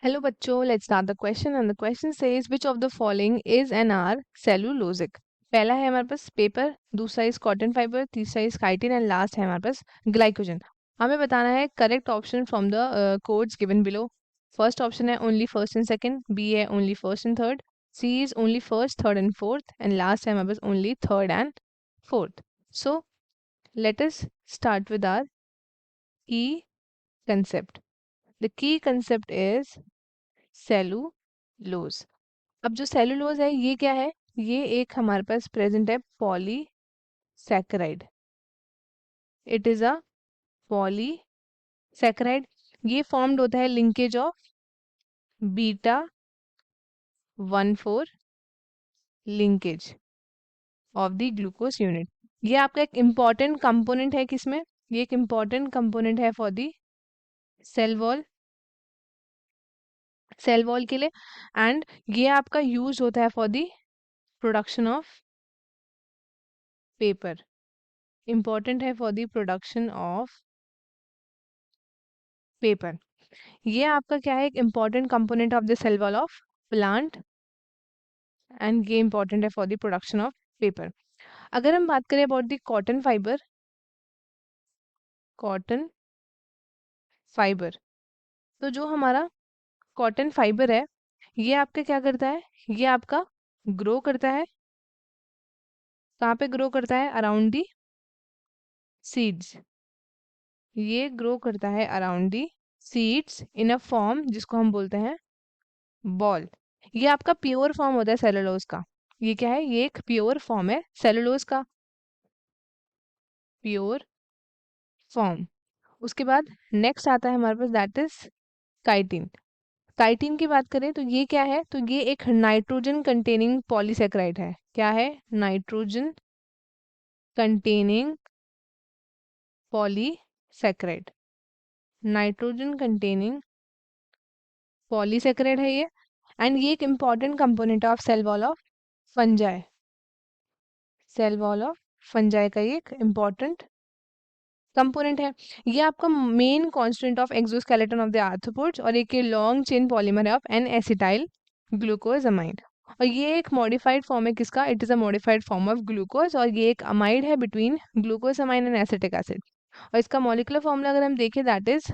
Hello बच्चों, let's start the question and the question says which of the following is an R cellulosic। पहला है हमारे पास paper, दूसरा इज कॉटन फाइबर, तीसरा इज काइटिन एंड लास्ट है हमारे पास ग्लाइकोजन। हमें बताना है correct option from the codes given below. First option है only first and second, B है only first and third, C is only first third and fourth and last है हमारे पास only third and fourth. So let us start with our key concept. The key concept is cellulose. अब जो cellulose है ये क्या है? ये एक हमारे पास प्रेजेंट है polysaccharide. It is a polysaccharide. ये फॉर्म्ड होता है linkage of beta 1,4 linkage of the glucose unit. ये आपका एक इम्पॉर्टेंट कंपोनेंट है किसमें? ये एक इम्पॉर्टेंट कंपोनेंट है फॉर दी सेल वॉल के लिए। एंड ये आपका यूज होता है for the production of paper. Important है for the production of paper. ये आपका क्या है? एक important component of the cell wall of plant and ये इम्पॉर्टेंट है for the production of paper. अगर हम बात करें अबाउट द कॉटन फाइबर, तो जो हमारा कॉटन फाइबर है ये आपका क्या करता है? ये आपका ग्रो करता है। कहाँ पे ग्रो करता है? Around the seeds. ये ग्रो करता है around the seeds in a form जिसको हम बोलते हैं बॉल। ये आपका प्योर फॉर्म होता है सेलुलोज का। ये क्या है? ये एक प्योर फॉर्म है सेलुलोज का, प्योर फॉर्म। उसके बाद नेक्स्ट आता है हमारे पास दैट इज काइटिन। काइटिन की बात करें तो ये क्या है? तो ये एक नाइट्रोजन कंटेनिंग पॉलीसेक्राइड है। क्या है? Nitrogen containing polysaccharide. Nitrogen containing polysaccharide है ये। एंड ये एक important component of cell wall of fungi. Cell wall of fungi का ये एक इम्पॉर्टेंट कंपोनेंट है। ये आपका main constant of exoskeleton of the arthropods और एक लॉन्ग चेन पॉलीमर है ऑफ एन एसिटाइल ग्लूकोजामाइड। और ये एक मॉडिफाइड फॉर्म है किसका? It is a modified form of glucose और ये एक अमाइड है between glucosamine and acetic acid. और इसका मॉलिक्यूलर फॉर्मूला अगर हम देखें दैट इज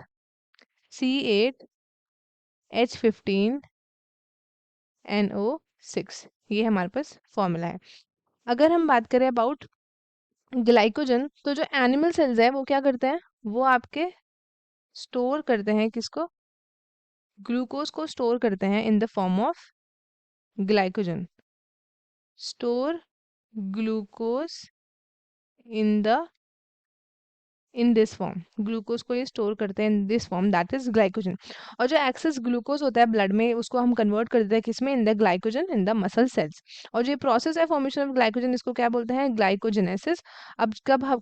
C8H15NO6। ये हमारे पास फॉर्मूला है। अगर हम बात करें अबाउट ग्लाइकोजन, तो जो एनिमल सेल्स है वो क्या करते हैं? वो आपके स्टोर करते हैं किसको? ग्लूकोज को स्टोर करते हैं in the form of glycogen. Store glucose in the in this form. Glucose को ये स्टोर करते हैं in this form that is glycogen. और जो एक्सेस ग्लूकोज होता है ब्लड में उसको हम कन्वर्ट कर देते हैं किसमें? In the glycogen in the muscle cells. और जो प्रोसेस है फॉर्मेशन ऑफ ग्लाइकोजन इसको क्या बोलते हैं? ग्लाइकोजेनेसिस। अब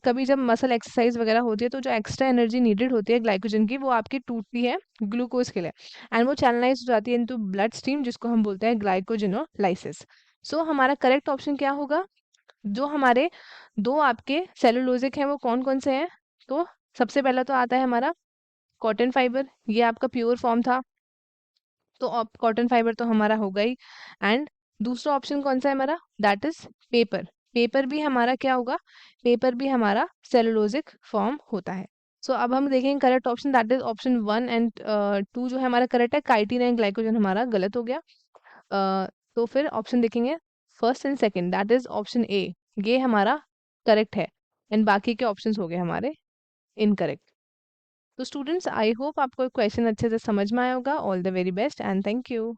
कभी जब मसल एक्सरसाइज वगैरह होती है तो जो एक्स्ट्रा एनर्जी नीडेड होती है ग्लाइकोजन की वो आपकी टूटती है ग्लूकोज के लिए एंड वो चैनलाइज हो जाती है इनटू ब्लड स्ट्रीम जिसको हम बोलते हैं ग्लाइकोजिनोलाइसिस। सो हमारा करेक्ट ऑप्शन क्या होगा? जो हमारे दो आपके सेलुलोजिक हैं वो कौन कौन से हैं? तो सबसे पहला तो आता है हमारा कॉटन फाइबर। ये आपका प्योर फॉर्म था तो अब कॉटन फाइबर तो हमारा होगा ही। एंड दूसरा ऑप्शन कौन सा है हमारा? That is paper. पेपर भी हमारा क्या होगा? पेपर भी हमारा सेलुलोजिक फॉर्म होता है। सो अब हम देखेंगे correct option that is option 1 and 2 जो है हमारा करेक्ट है। काइटिन एंड ग्लाइकोजन हमारा गलत हो गया। तो फिर ऑप्शन देखेंगे first and second that is option A, ये हमारा करेक्ट है एंड बाकी के ऑप्शंस हो गए हमारे इनकरेक्ट। तो स्टूडेंट्स आई होप आपको क्वेश्चन अच्छे से समझ में आया होगा। All the very best and thank you.